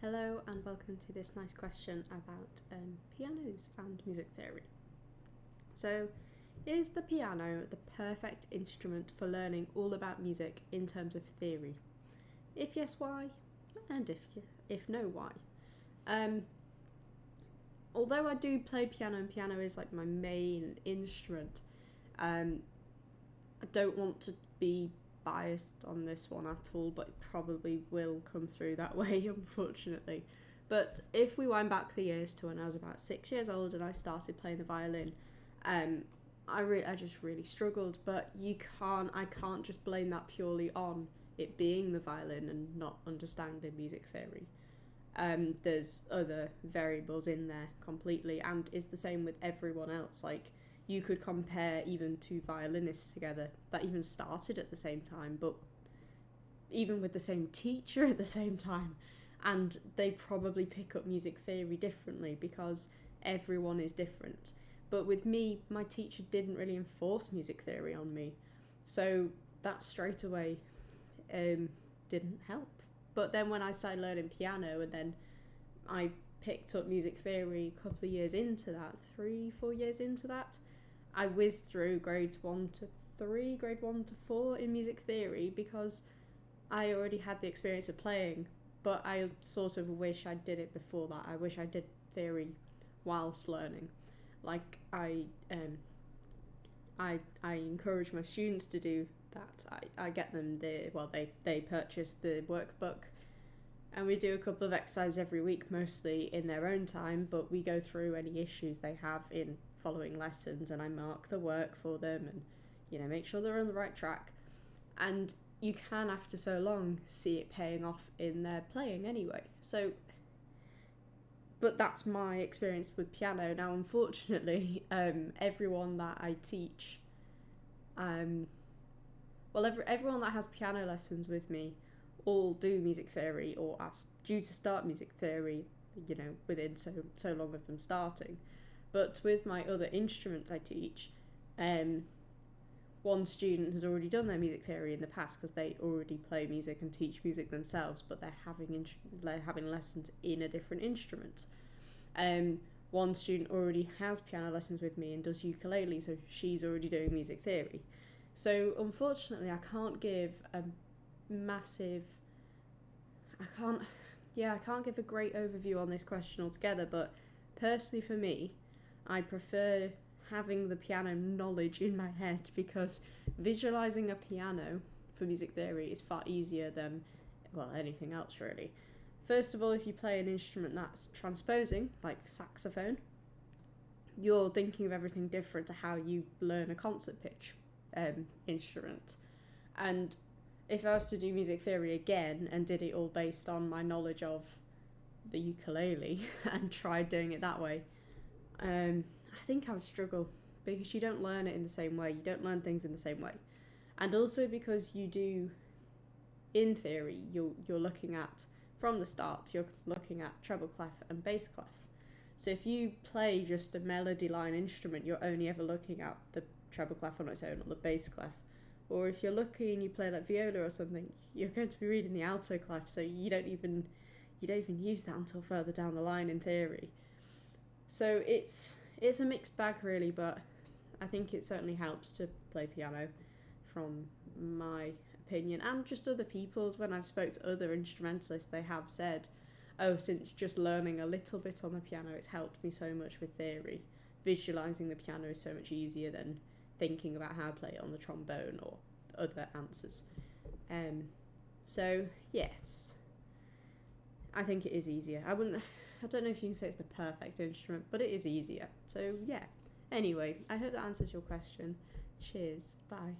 Hello and welcome to this nice question about pianos and music theory. So, is the piano the perfect instrument for learning all about music in terms of theory? If yes, why? And if no, why? Although I do play piano and piano is like my main instrument, I don't want to be biased on this one at all, but it probably will come through that way, unfortunately. But if we wind back the years to when I was about 6 years old and I started playing the violin, I just really struggled. But I can't just blame that purely on it being the violin and not understanding music theory. There's other variables in there completely, and it's the same with everyone else. Like, you could compare even two violinists together that even started at the same time, but even with the same teacher at the same time, and they probably pick up music theory differently because everyone is different. But with me, my teacher didn't really enforce music theory on me, so that straight away didn't help. But then when I started learning piano, and then I picked up music theory a couple of years into that, 3-4 years into that, I whizzed through grades 1 to 3, grade 1 to 4 in music theory because I already had the experience of playing, but I sort of wish I did it before that. I wish I did theory whilst learning. Like, I encourage my students to do that. I get them they purchase the workbook, and we do a couple of exercises every week, mostly in their own time, but we go through any issues they have in following lessons, and I mark the work for them and make sure they're on the right track. And you can, after so long, see it paying off in their playing anyway. So, but that's my experience with piano. Now, unfortunately, everyone that I teach, everyone that has piano lessons with me all do music theory or are due to start music theory, within so long of them starting. But with my other instruments I teach, one student has already done their music theory in the past because they already play music and teach music themselves, but they're having lessons in a different instrument. One student already has piano lessons with me and does ukulele, so she's already doing music theory. So unfortunately, I can't give a I can't give a great overview on this question altogether, but personally for me, I prefer having the piano knowledge in my head because visualizing a piano for music theory is far easier than, anything else really. First of all, if you play an instrument that's transposing, like saxophone, you're thinking of everything different to how you learn a concert pitch instrument. And if I was to do music theory again and did it all based on my knowledge of the ukulele and tried doing it that way, I think I would struggle because you don't learn it in the same way. You don't learn things in the same way. And also because you do, in theory, you're looking at, from the start, you're looking at treble clef and bass clef. So if you play just a melody line instrument, you're only ever looking at the treble clef on its own or the bass clef. Or if you're lucky and you play like viola or something, you're going to be reading the alto clef, so you don't even use that until further down the line in theory. So it's a mixed bag really, but I think it certainly helps to play piano, from my opinion, and just other people's. When I've spoke to other instrumentalists, they have said, since just learning a little bit on the piano, it's helped me so much with theory. Visualising the piano is so much easier than thinking about how to play it on the trombone or other answers. So yes, I think it is easier. I don't know if you can say it's the perfect instrument, but it is easier. So yeah. Anyway, I hope that answers your question. Cheers. Bye.